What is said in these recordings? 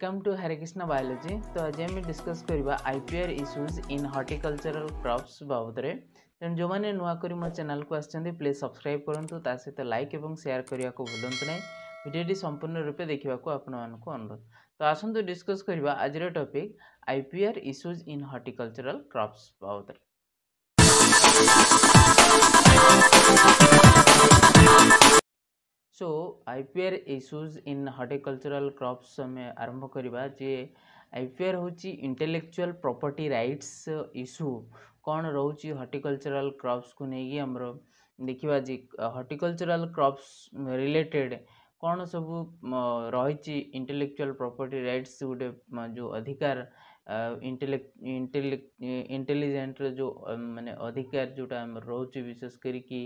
Welcome to Hare Krishna biology. तो आज आम डिस्कस करवा IPR issues in horticultural crops बाबद में। तेणु जो मैंने नुआ कर मो चैनल को आसछन्ती प्लीज सब्सक्राइब करूँ, ता सहित लाइक और शेयर करने को भूलु नहीं। वीडियो संपूर्ण रूपे देखा आपण मानक अनुरोध। तो आसतु डिस्कस करवा आज topic IPR issues in horticultural crops बाबद। So IPR issues in horticultural crops में आरंभ करवा जे आईपीआर होची इंटेलेक्चुअल प्रॉपर्टी राइट्स इश्यू कौन रोची हॉर्टिकल्चरल क्रॉप्स को नहीं हमरो देखिबा जी हॉर्टिकल्चरल क्रॉप्स रिलेटेड कौन सब रही इंटेलेक्चुअल प्रॉपर्टी राइट्स गोटे जो अधिकार इंटेलिजेंट जो माने अधिकार जोटा रोची विशेष करी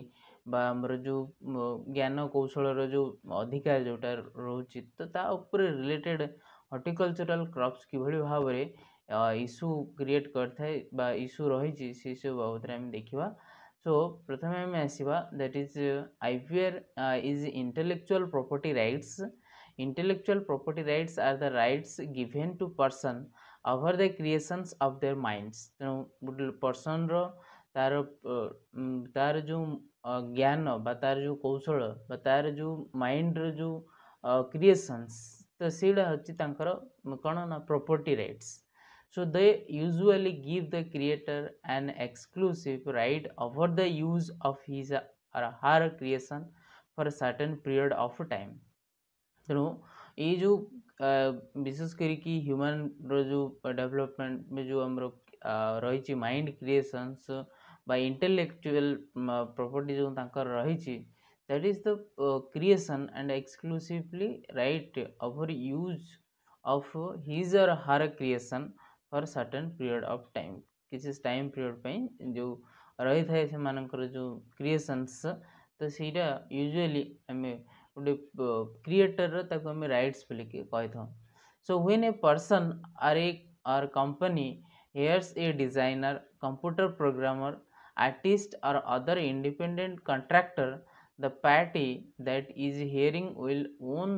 बा हमर जो ज्ञान कौशल जो अधिकार जोटा रोची तो ता ऊपर रिलेटेड हॉर्टिकल्चरल क्रॉप्स किभली भाव में इश्यू क्रिएट करथाय बा इश्यू रही से सब बाबद में देखा। सो प्रथम आम आसवा that is IPR is intellectual property rights. Intellectual property rights are the rights given to person over the creations of their minds. तेणु गोटे पर्सन तार तार जो ज्ञान बा तार जो कौशल बा तार जो माइंड जो क्रिएशंस तो सीटा हूँ कौन ना property rights. So they usually give the creator an exclusive right over the use of his or her creation for certain period of time. तेणु ये जो विशेष करी ह्यूमन जो डेवलपमेंट में जो आम रही माइंड क्रिएशंस बा इंटेलेक्चुअल प्रॉपर्टी जो रही that is the creation and exclusively right over use of his or her creation for certain period of time. किसी टाइम पीरियड पे जो रही थाए से मानकर जो क्रिएशंस तो सीटा यूजुअली आम गोटे क्रिएटर ताको आम राइट्स बोलिके कही था। So when a person or company hires a designer computer programmer artist or other independent contractor, the party that is hearing will own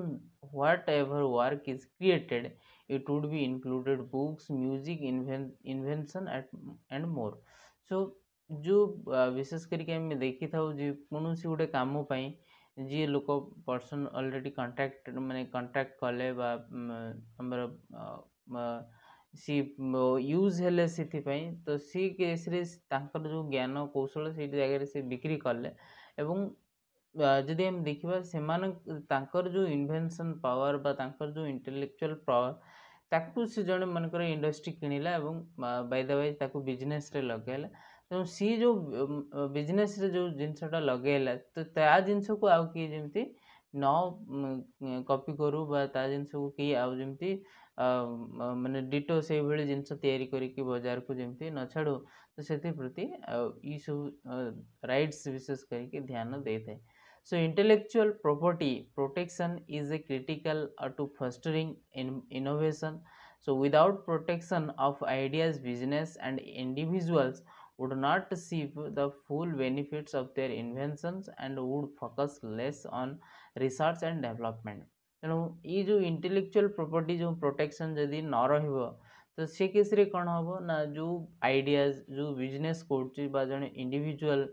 whatever work is created. It would be included books, music, invention and more. So जो विशेष करके हम देखी था जो कौन सी गोटे कम जी लोक person already contract माने कॉन्ट्रैक्ट कले बा हमर सी यूज हेले से तो सी केस रे तांकर जो ज्ञान कौशल से जगह से बिक्री कले एवं जदि हम देखा से तांकर जो इन्वेंशन पावर बा तांकर जो इंटेलेक्चुअल पावर ताकू से जड़े मनकर इंडस्ट्री किणिला एवं बाय द वे ताकू बिजनेस रे लगेला। तो सी जो बिजनेस रे जो जिनसटा लगेला तो ता जिनस को आउ कि जेमती न कॉपी करू बा ता जिनस को कि आउ जेमती माने डिटो से भली जिनस तैयारी करिक बाजार को जेमती न छाड़ू तो से प्रति ई सब राइट्स विशेष करके ध्यान देते। So intellectual property protection is a critical to fostering innovation. So without protection of ideas, business and individuals would not receive the full benefits of their inventions and would focus less on research and development. तेणु ये जो intellectual property जो protection जदि न रहिबो तो से case रे कौन हम ना जो आइडियाज जो बिजनेस कर जड़े इंडिविजुअल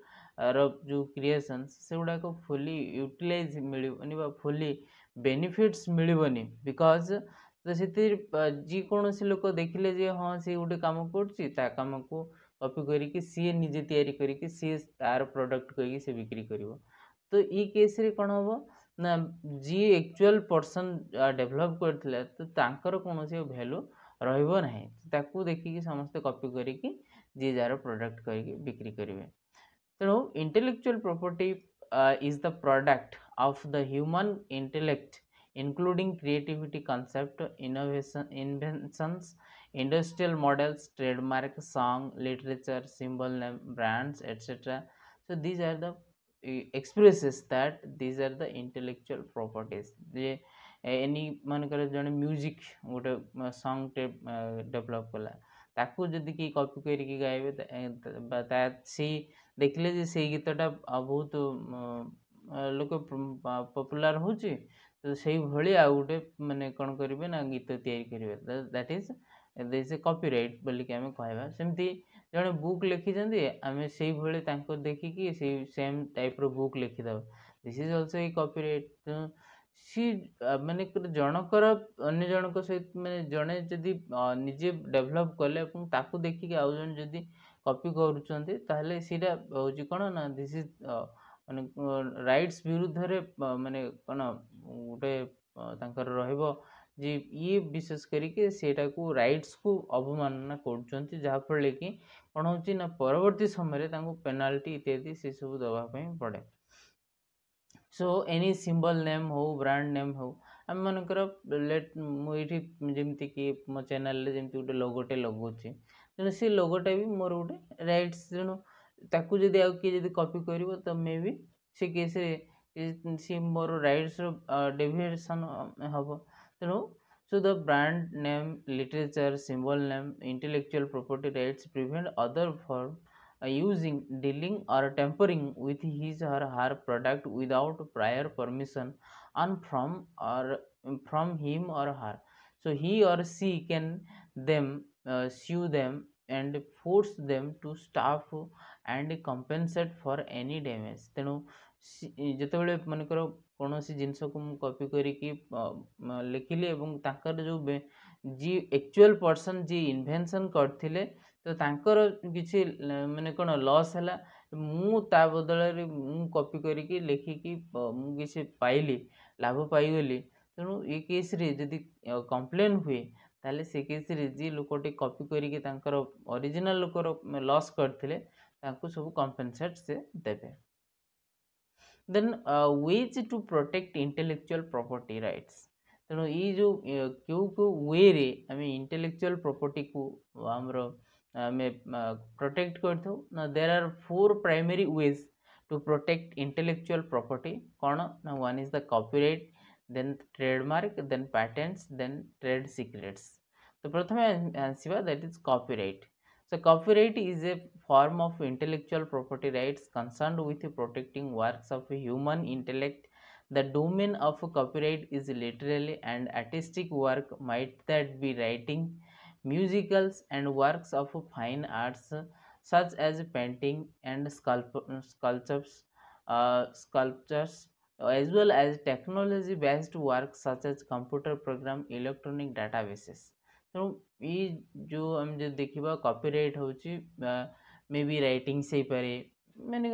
जो क्रिएशंस से गुड़ा को फुली यूटिलाइज मिलबनी बा फुली बेनिफिट्स मिलबनी बिकॉज तो से जी कौन से लोक देखिले जे हाँ सी गोटे कम कर कम को कॉपी करके सी निजे तैयारी करके सी तार प्रोडक्ट करके सी बिक्री करिवो। तो ये केस रे कौन हम ना जी एक्चुअल पर्सन डेभलप करथिले तो तांकर कौन से वैल्यू रहिबो नाही ताकू देखिकी समस्त कॉपी करके जी जार प्रोडक्ट करके बिक्री करिवे। तेणु intellectual property is the product of the human intellect including creativity concept innovation inventions industrial models trademark song literature symbol name brands etc. So these are the expresses that these are the intellectual properties। J any मानकर जने music गोटे song टे develop कला ताकू जदि कि copy करके गाइबे सी देखले जे से गीतटा बहुत लोक पॉपुलर होची तो सेही भली आ गुटे माने कोन करिवे ना गीत तैयारी करिवे दैट इज दिस कॉपीराइट बोली कि हमें कहबा सेमती जने बुक लिखि जंदी हमें सेही भली तांको देखि कि सेही सेम टाइप रो बुक लिखि दब this is also a copyright सी माने जनकर अन्य जनक सहित माने जने जदि निजे डेवलप कले अपन ताकू देखि कि आउ जन जदि कॉपी करूचंती ताहले सीधा होची कोन ना दिस इज माने राइट्स विरुद्ध रे माने कोन गोटे तांकर रहइबो जे ये विशेष करिके सेटा को राइट्स को अवमानना करूचंती जहा फले कि कोन होची ना परवर्ती समय तांको पेनाल्टी इत्यादि से सब दबा पई पड़े सो एनी सिंबल नेम हो ब्रांड नेम हो आम मनकर लेट मुझे जमती कि मो चैनल जमती गोटे लोगोटे लगुचे तेणु से लोगोटा भी मोर गोटे राइट्स तेणु ताकू जदि आउ किए जदि कॉपी करिवो तो मे भी से केस सी मोर राइट्स डेविएशन हबो तेणु so the brand name literature symbol name intellectual property rights prevent other from using dealing or tampering with his or her product without prior permission and from him or her so he or she can them sue them and force them to stop and compensate for any damage ତେଣୁ ଯେତେବେଳେ ମନେକର କୌଣସି ଜିନିଷକୁ ମୁଁ copy କରିକି ଲେଖିଲି ଏବଂ ତାଙ୍କର ଯେଉଁ ଯିଏ ଆକ୍ଚୁଆଲ ପର୍ସନ ଯିଏ ଇନଭେନସନ୍ କରିଥିଲେ ତ ତାଙ୍କର କିଛି ମାନେ କ'ଣ ଲସ୍ ହେଲା ମୁଁ ତା ବଦଳରେ ମୁଁ କପି କରିକି ଲେଖିକି ମୁଁ କିଛି ପାଇଲି ଲାଭ ପାଇଗଲି ତେଣୁ ଏ କେସ୍ରେ ଯଦି କମ୍ପ୍ଲେନ୍ ହୁଏ ତାହେଲେ ସେ କେସ୍ରେ ଯିଏ ଲୋକଟି କପି କରିକି ତାଙ୍କର ଅରିଜିନାଲ ଲୋକର ଲସ୍ କରିଥିଲେ ତାଙ୍କୁ ସବୁ କମ୍ପେନସେଟ୍ ସେ ଦେବେ then ways to protect intellectual property rights ତେଣୁ ଏଇ ଯେଉଁ କେଉଁ ୱେରେ ଆମେ ଇଣ୍ଟେଲେକ୍ଚୁଆଲ ପ୍ରପର୍ଟିକୁ ଆମର ଆମେ ପ୍ରୋଟେକ୍ଟ କରିଥାଉ ନା there are 4 primary ways to protect intellectual property କ'ଣ ନା one is the copyright then trademark then patents then trade secrets ତ ପ୍ରଥମେ ଆସିବା that is copyright So copyright is a form of intellectual property rights concerned with protecting works of human intellect. The domain of copyright is literary and artistic work, might that be writing, musicals, and works of fine arts such as painting and sculptures, as well as technology-based works such as computer program, electronic databases. ତେଣୁ ଏଇ ଯେଉଁ ଆମେ ଯଦି ଦେଖିବା copyright ହେଉଛି ମେ ବି ରାଇଟିଂସ୍ ହେଇପାରେ ମାନେ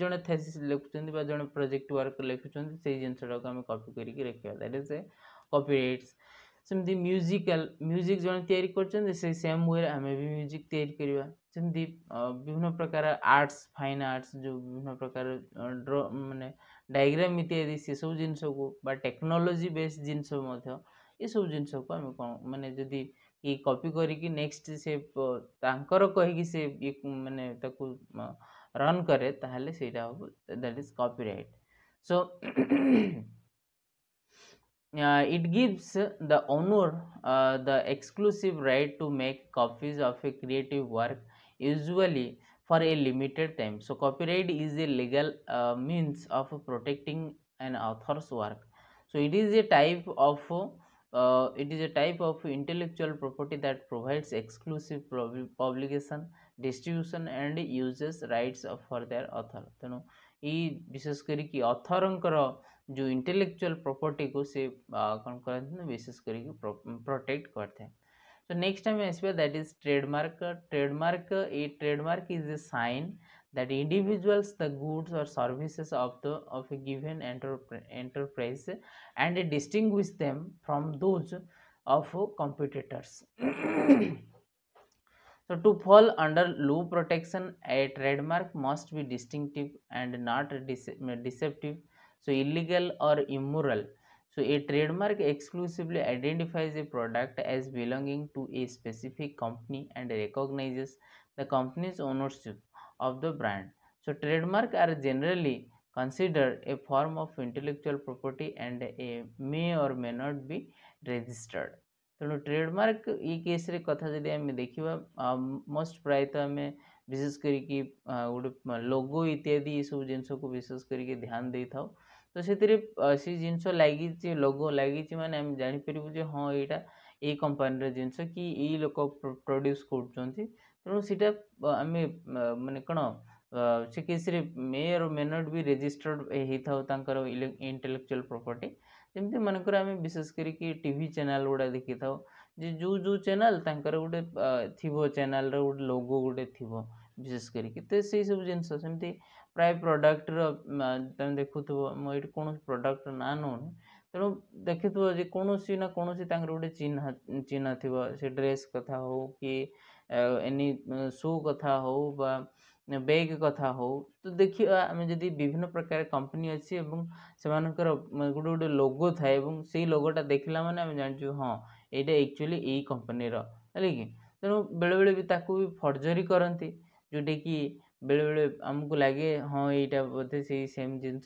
ଜଣେ ଥେସିସ୍ ଲେଖୁଛନ୍ତି ବା ଜଣେ ପ୍ରୋଜେକ୍ଟ ୱାର୍କ ଲେଖୁଛନ୍ତି ସେଇ ଜିନିଷଟାକୁ ଆମେ କପି କରିକି ରଖିବା ଦ୍ୟାଟ୍ ଇଜ୍ ଏ କପିରାଇଟ୍ସ ସେମିତି ମ୍ୟୁଜିକ୍ ଜଣେ ତିଆରି କରୁଛନ୍ତି ସେଇ ସେମ୍ ୱେରେ ଆମେ ବି ମ୍ୟୁଜିକ୍ ତିଆରି କରିବା ସେମିତି ବିଭିନ୍ନ ପ୍ରକାର ଆର୍ଟ୍ସ ଫାଇନ୍ ଆର୍ଟ୍ସ ଯେଉଁ ବିଭିନ୍ନ ପ୍ରକାର ମାନେ ଡାଇଗ୍ରାମ ଇତ୍ୟାଦି ସେସବୁ ଜିନିଷକୁ ବା ଟେକ୍ନୋଲୋଜି ବେସ୍ଡ ଜିନିଷ ମଧ୍ୟ ଏସବୁ ଜିନିଷକୁ ଆମେ କ'ଣ ମାନେ ଯଦି କି କପି କରିକି ନେକ୍ସଟ ସେ ତାଙ୍କର କହିକି ସେ ମାନେ ତାକୁ ରନ୍ କରେ ତାହେଲେ ସେଇଟା ହବ that is copyright so it gives the owner the exclusive right to make copies of a creative work usually for a limited time so copyright is a legal means of protecting an author's work so it is a type of intellectual property that provides exclusive publication distribution and uses rights for their author ତେଣୁ ଏଇ ବିଶେଷ କରିକି ଅଥରଙ୍କର जो intellectual property को से कौन करते हैं विशेष करके प्रोटेक्ट करते हैं so next time आसबा that is trademark a trademark is a sign that individuals the goods or services of a given enterprise and distinguish them from those of competitors so to fall under law protection a trademark must be distinctive and not deceptive so illegal or immoral so a trademark exclusively identifies a product as belonging to a specific company and recognizes the company's ownership of the brand so trademark are generally considered a form of intellectual property and may or may not be registered ତେଣୁ trademark ये case रे कथा जदि आम देखा most प्रायतः आम विशेष करके गोटे लोगो इत्यादि ये सब जिनस को विशेष करके ध्यान दे था तो से जिनस लगी लोगो लगी माने आम जापर हाँ यहाँ ये कंपानी जिनस कि ये लोक प्रोड्यूस करूँ सीटा आम माने कौन से केस मे और मे नट बी रेजिस्टर्ड होता इंटेलेक्चुअल प्रॉपर्टी जमती मनकर आम विशेष करके टीवी चैनल गुड़ा देखी था जो जो चैनल गोटे थी चैनल गोटे लोगो गोटे थी विशेष करके तो से सब जिनस सेमती प्राय प्रडक्ट तुम देखु मुझे कौन प्रडक्ट ना नौनी तेणु देखु कौन ना कौन गोटे चिन्ह चिन्ह थी से ड्रेस कथा हो कि एनी शू कथा हो बा बैग कथा हो तो देखिए आम जदि विभिन्न प्रकार कंपनी अच्छी से गोटे गोटे लोगो थाए से लोगोटा देखला माने आम जान हाँ यहाँ एक्चुअली यही कंपनी है कि तेणु बेले बेले भी ताकू भी फर्जरी करती जोटा कि बेले बेले आमको लगे हाँ यहाँ बोधे से सेम जिनस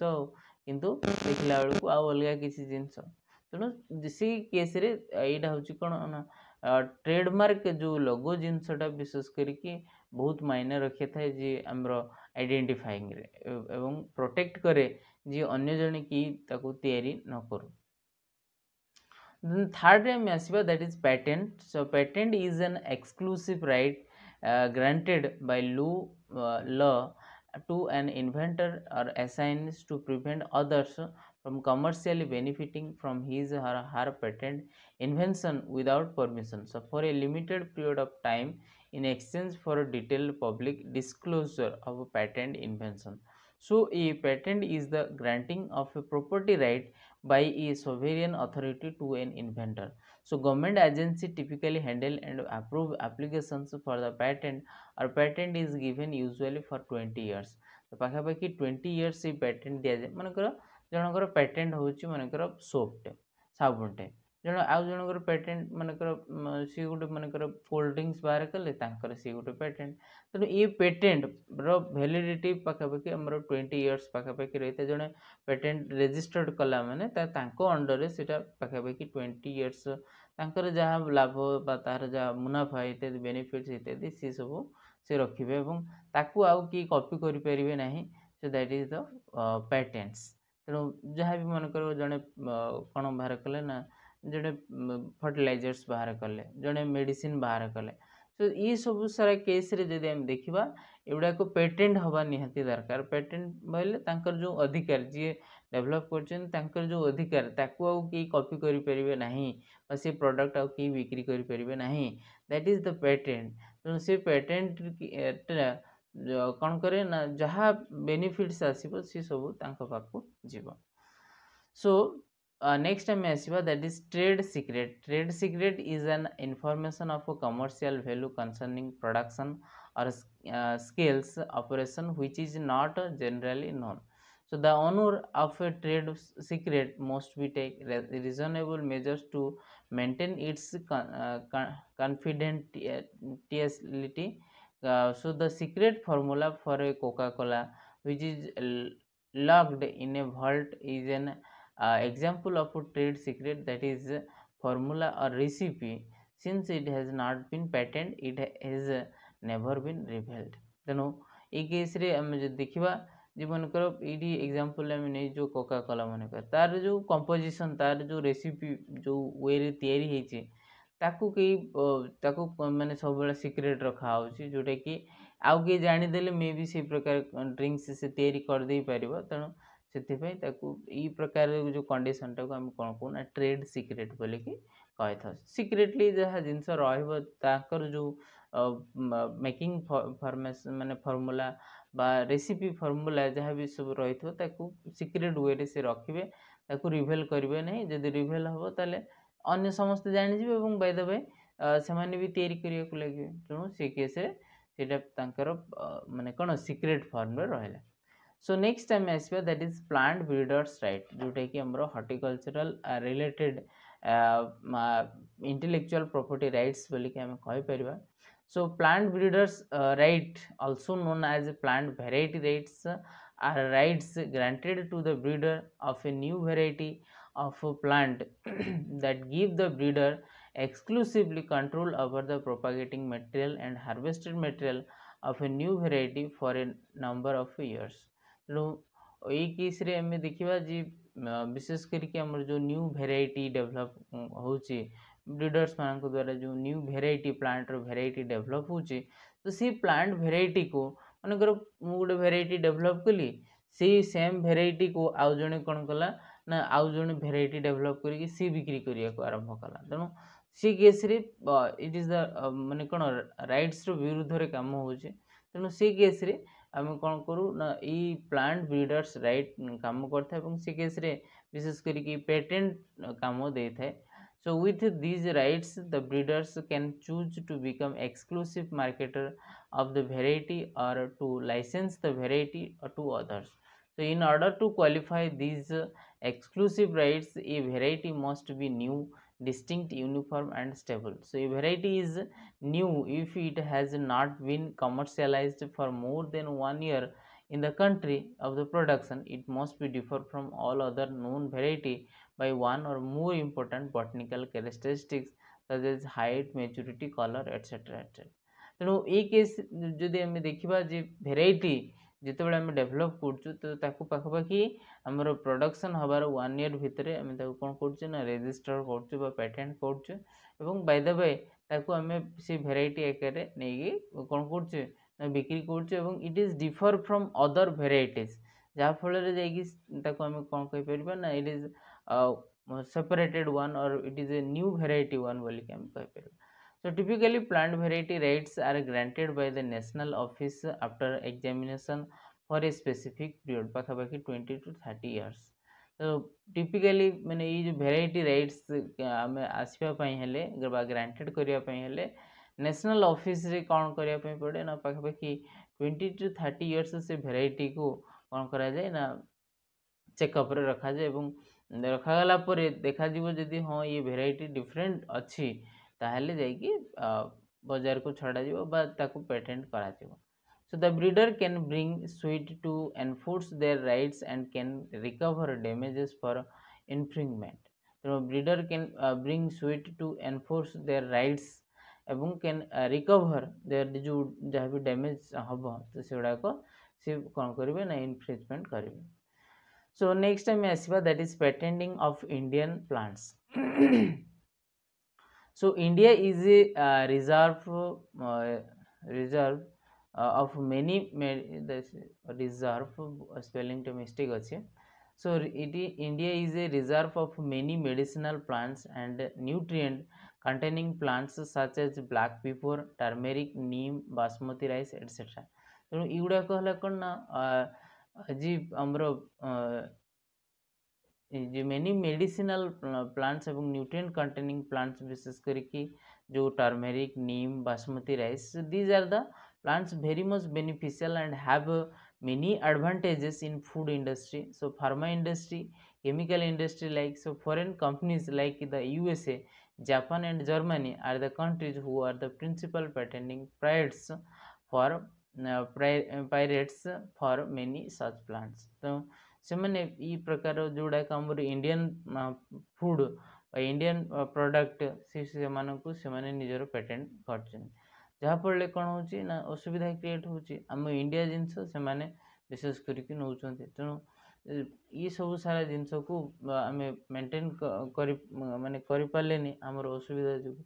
किंतु देखला बेलू आउ अलग किसी जिनस तेणु से केस यहाँ हूँ कौन ना ट्रेडमार्क जो लोगो जिनसटा विशेष करके बहुत मायने रखी थाए जे आमर आइडेंटिफाइंग एवं प्रोटेक्ट करे जे अन्य जने कि ताकू तैयारी न करू थर्ड आम आसवा that is patent so patent is an exclusive right granted by law to an inventor or assigns to prevent others from commercially benefiting from his or her patent invention without permission so for a limited period of time in exchange for a detailed public disclosure of a patent invention. So a patent is the granting of a property right by a sovereign authority to an inventor. So government agency typically handle and approve applications for the patent or patent is given usually for 20 years. तो पाखापाखि 20 years से patent दिया जाए मनकर जनकर patent होची मनकर सोपटे साबुनटे जन आउ जनकर patent मनकर सी गोटे मनकर cold drinks बाहर कले तांकर सी गोटे patent तेणु ये पेटेंट रो वैलिडिटी पाखापाखि हमर 20 years पाखापाखि रही है जड़े पेटेंट रेजिस्टर्ड कला माने तांको अंडर रे सेटा पाखापाखि 20 years तांकर जहाँ लाभ बा तार जहाँ मुनाफा इत्यादि बेनिफिट्स इत्यादि सी सब से रखिबे एवं ताकू आउ कि कॉपी करि परिबे नाही so that is the patents तेणु जहाँ भी मनकर जड़े कौन बाहर कले ना जड़े फर्टिलाइजर्स बाहर कले जड़े मेडिसिन बाहर कले तो ये सब सारा केस रे जदि हम देखिबा एगुड़ा को पेटेंट हवा निहाती दरकार पेटेंट बोले तांकर जो अधिकार जी डेवलप करछन तांकर जो अधिकार ताकू आउ कि कॉपी करि परिबे नाही बा से प्रोडक्ट आउ कि बिक्री करि परिबे नाही दैट इज द पेटेंट तो से पेटेंट कौन करे ना जहाँ बेनिफिट्स आसीबो से सब तांको पाखु जीवो सो next time आसीबा that is trade secret is an information of a commercial value concerning production or scales operation which is not generally known so the owner of a trade secret must be take reasonable measures to maintain its confidentiality so the secret formula for a Coca-Cola which is locked in a vault is an example of a trade secret that is formula or recipe since it has not been patent it has never been revealed तेणु ये case रे हम जो देखिबा जे मनकर AD example हम नै जो Coca Cola मनकर तार जो कंपोजिशन तार जो रेसिपी जो वे रे तयारी हेची ताकू माने सब बेला सीक्रेट रखा होची जोटा कि आउ के जानि देले मे भी से प्रकार ड्रिंक्स से तयारी कर दे परिबो तेणु से प्रकार जो कंडीशन टाक आम कौन कहना ट्रेड सिक्रेट बोल कि कही था सिक्रेटली जहाँ जिनस रही जो मेकिंग फॉर्मेशन माने फॉर्मूला बा रेसिपी फॉर्मूला जहाँ भी सब रही सिक्रेट वे से रखिए रिवेल करेंगे नहीं जब रिवेल हम ताले अन्य समस्त जानीजे और बाय द वे से भी तैयारी करने को लगे तेणु से केस माने कौन सिक्रेट फॉर्म रहा सो नेक्स्ट टाइम आसवा that is plant breeders right जोटा कि हमरो horticultural related intellectual property rights बोली कि हमें कहि परिबा so plant breeders right also known as plant variety rights are rights granted to the breeder of a new variety of plant that give the breeder exclusively control over the propagating material and harvested material of a new variety for a number of years. ये case रे हमें देखिबा जी विशेष करके हमर जो new variety develop होची breeders मान द्वारा जो न्यू वेराइटी प्लांट रो वेराइटी डेवलप होची तो सी प्लांट वेराइटी को मनकर मु गोटे वेराइटी डेवलप कली से सेम वेराइटी को आउ जणे कोन कला ना आउ जणे वेराइटी डेवलप करके सी बिक्री करिया को आरंभ कला तेणु सी केस रे इट इज द माने कोन राइट्स रो विरुद्ध रे काम होची तेणु सी केस रे आम कौन करूँ ना ये प्लांट ब्रीडर्स राइट काम करता है से केस रे विशेष करके पेटेंट काम दे थाए so with these rights the breeders can choose to become exclusive marketer of the variety or to license the variety to others. So in order to qualify these exclusive rights, a variety must be new, distinct, uniform and stable. So a variety is new if it has not been commercialized for more than 1 year in the country of the production. It must be different from all other known variety by one or more important botanical characteristics such as height, maturity, color, etc. etc. तेणु ये case जदि आम देखा जे variety जितेबाला आम develop करूँ पाखापाखि आमर production हबार 1 year भितर आम कौन कर रेजिस्टर कर पेटेंट कर बाय द वे आम से भेराइटी आकार नहीं कौन कर बिक्री कर it is differ from other varieties जहाँफल आम कौन कहीपर ना it is separated one or it is a new variety one बोलिक आम कहीपर. So typically plant variety rights are granted by the national office after examination for a specific period पाखापाखि 20 to 30 years. तो typically मैंने ये जो variety rights आम आसवाई हेले granted करने national office रे कौन करने पड़े ना पाखापाखि 20 to 30 years से variety को कौन करा जाए ना चेकअप रे रखा जाए एवं रखागला पर देखा जदि हाँ ये भेराइटी डिफरेंट अच्छी ताहले जाइए बाजार को छड़ा जीवो बा ताकू पेटेंट करा जीवो. So the breeder can bring suit to enforce their rights and can recover damages for infringement. So breeder can bring suit to enforce their rights एवं can recover their जो जहाँ भी डैमेज हम तो से गुड़ाक सी कौन करेंगे ना इनफ्रिंजमेंट करेंगे. So next time आसवा that is patenting of Indian plants. So India is a reserve of many reserve spelling to mistake अच्छे. So India is a reserve of many medicinal plants and nutrient containing plants such as black pepper, turmeric, neem, basmati rice, etc. तेणु युड़ा कहला कौन ना जी हमरो जो many medicinal plants एवं nutrient containing plants विशेष करके जो turmeric neem basmati rice these are the plants very much beneficial and have many advantages in food industry. So pharma industry, chemical industry, like so foreign companies like the USA, Japan and Germany are the countries who are the principal patenting pirates for many such plants. So ସେମାନେ ई प्रकार जोड़ा आमर Indian food Indian product से माने निजर patent कर जहाँफल कौन हो ना असुविधा क्रिएट होम इंडिया जिनस से विशेष करके नौ तेणु ये सब सारा जिनस को आम मेंटेन माने करें आमर असुविधा जो.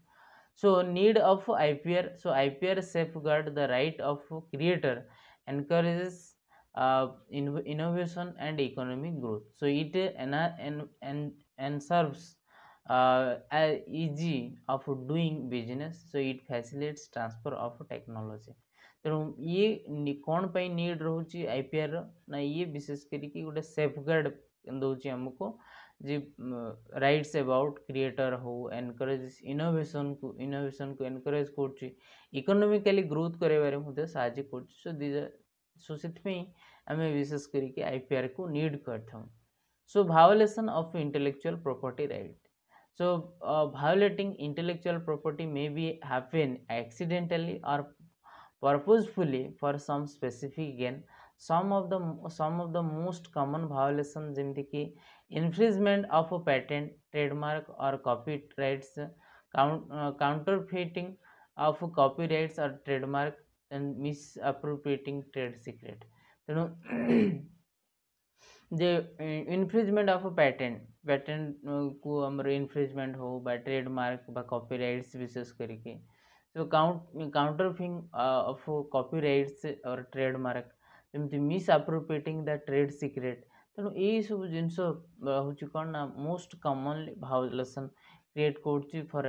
So need of IPR. So IPR safeguard the right of creator, encourages innovation and economic growth. So it ensures easy of doing business. So it facilitates transfer of technology. तेणु ये कौन पाई नीड रोचे IPR ना ये विशेष करके गोटे safeguard दौर आमको जी राइट्स अबाउट क्रिएटर हो एनकरेज इनोवेशन को एनकरेज कर इकोनॉमिकली ग्रोथ कर साहय कर. सो से आम विशेष करके आईपीआर को नीड करता. So violation of intellectual property right. So violating intellectual property may be happen accidentally or purposefully for some specific gain. Some of the most common violations जेमती कि infringement of a patent, trademark or copyrights, counterfeiting of copyrights or trademark and misappropriating trade secret. तेणु जे इनफ्रिजमेंट of patent patent को हमर इनफ्रिजमेंट हो बा trademark बा copyrights विशेष करके तो काउंटरफिंग ऑफ कॉपीराइट्स और ट्रेडमार्क जमी misappropriating the trade secret तेणु यही सब जिन हूँ कौन ना मोस्ट कॉमनली भायोलेसन क्रिएट कर for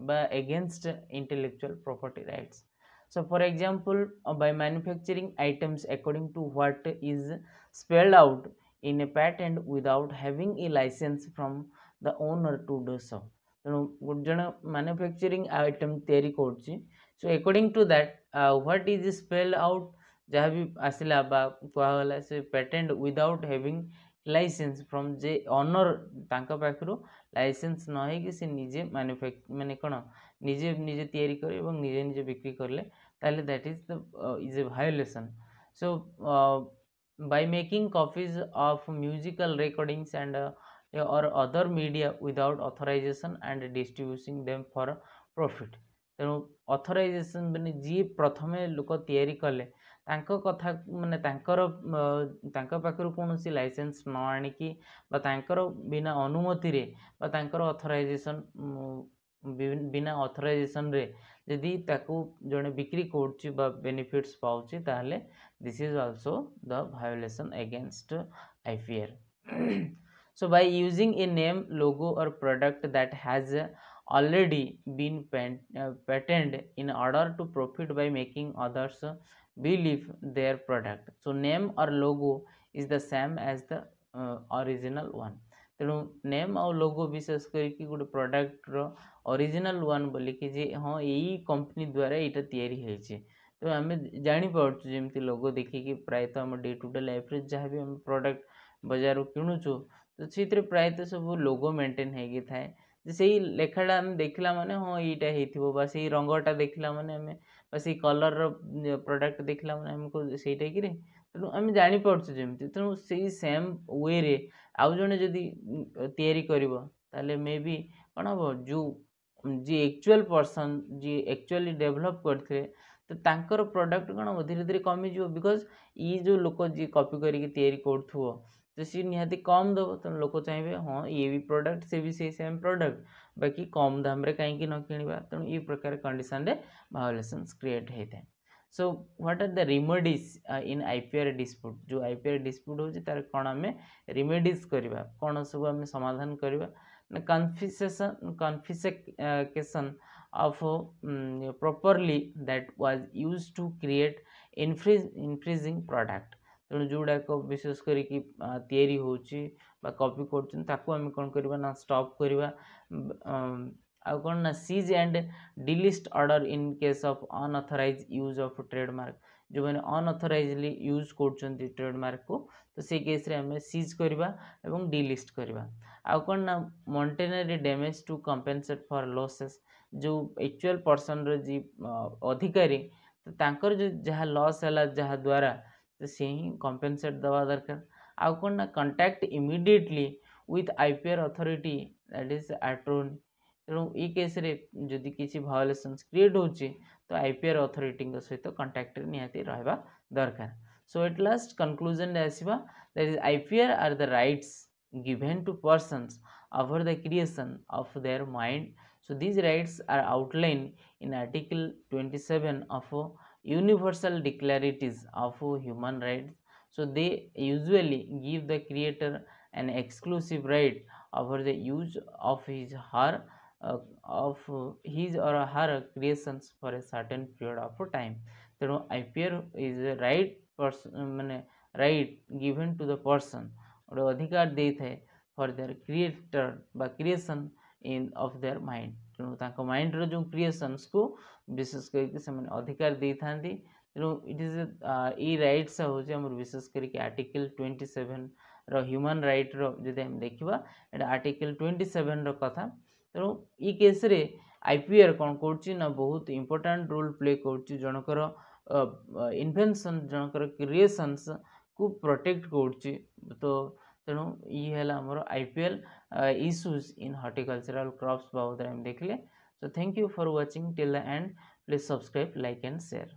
against intellectual property rights. So for example, by manufacturing items according to what is spelled out in a patent without having a license from the owner to do so. ତେଣୁ ଗୋଟେ ଜଣ manufacturing item ତିଆରି କରୁଛି so according to that what is spell out ଯାହା ବି ଆସିଲା ବା କୁହାଗଲା ସେ patent without having license from ଯେ ଅନର୍ ତାଙ୍କ ପାଖରୁ ଲାଇସେନ୍ସ ନ ହେଇକି ସେ ନିଜେ ମାନେ କ'ଣ ନିଜେ ନିଜେ ତିଆରି କରେ ଏବଂ ନିଜେ ନିଜେ ବିକ୍ରି କଲେ ताले that is a violation. So by making copies of musical recordings and or other media without authorization and distributing them for profit. तेणु अथराइजेसन माने जी प्रथमे लोक तैयारी कले तांको कथा माने तांकर पाखरु कोनोसी लाइसेंस न आनिकी बा तांकर बिना अनुमति रे बा तांकर अथराइजेशन बिना अथराइजेशन रे यदि ताकू जड़े बिक्री कर बेनिफिट्स पाउची ताहले this is also the violation against IPR. So by using a name, logo or product that has already been patented in order to profit by making others believe their product. So name or logo is the same as the original one. तेणु name आ लोगो विशेष करके गोटे product रो original one बोली कि जे हाँ यही company द्वारा यहाँ या तो आम जापर जमी लोगो देखिए प्रायतः आम डे टू डे लाइफ रे जहाँ भी आम प्रोडक्ट बजार किणुचु तो से प्रायतः सब लोगो मेंटेन होगी थाए से लेखाटा आम देखला माने हाँ यहाँ बा से रंगटा देखला माने आम बा से कलर प्रोडक्ट देखला माने आमको सेटा कि तेणु आम जापर जमी तेणु से सेम वे रे आउ जड़े जदि तैयारी करिवो ताले मे बी कौन हम जो जी एक्चुअल पर्सन जी एक्चुअली डेभलप करते तो तांकर प्रोडक्ट कौन हम धीरे धीरे कमी जो बिकज ये जो लोक जी कॉपी करके तैयारी करुथो तो सी निहाती कम दब तो लोक चाहिए हाँ ये भी प्रोडक्ट से भी से सेम प्रोडक्ट बाकी कम दाम रे कहीं न किणवा तेणु ये प्रकार कंडीशन रे वायोलेशंस क्रिएट होता है. So what are the remedies in IPR dispute? जो IPR dispute होची तार कौन आम रेमेडीज करवा कौन सब आम समाधान करवा confiscation of properly that was used to create infringing product. तेणु जोड़ाक विशेष करके तैयारी होची बा कॉपी करछन ताकू आम कौन करवा ना स्टॉप करवा आउ कौन ना seize and delist order in case of unauthorised use of trademark जो मैंने अनऑथराइजली यूज कर ट्रेडमार्क को तो से केस रे हमें सीज करवा एवं डिलिस्ट करवा आउ कौन ना monetary damage to compensate for losses जो एक्चुअल पर्सन रो जी अधिकारी तो तांकर जो जहाँ लॉस है जहाँ द्वारा तो से ही कंपेनसेट दवा दरकार आउ कौन ना contact immediately with IPR authority that is attorney. तेणु ये केस रे जदि किसी वायोलेशंस क्रिएट होची तो आईपीआर अथॉरिटी सहित कांटेक्ट निहाती रहबा दरकार. सो एट लास्ट कंक्लूजन रे आसीबा that is IPR are the rights given to persons over the creation of their mind. So these rights are outlined in Article 27 of Universal Declarations of Human Rights. So they usually give the creator an exclusive right over the use of his or her creations for a certain period of time. तेणु IPR is a right person माने right given to the person और अधिकार दे थाए for their creator बा creation in of their mind. तेणु तांको mind रो जो creations को विशेष करके से माने अधिकार दे थांती. तेणु इट इज ई राइट्स होचे हमर विशेष करके आर्टिकल 27 रो ह्यूमन राइट रो जदि हम देखिबा एटा आर्टिकल 27 रो कथा. तेणु ई केस रे आईपीआर कोन करछि ना बहुत इंपोर्टेंट रोल प्ले करछि जनकर इन्वेंशन जनकर क्रिएशंस को प्रोटेक्ट करछि. तो तेणु ये है आमर IPL issues in horticultural crops बाबद हम देखले. So thank you for watching till the end. Please subscribe, like and share.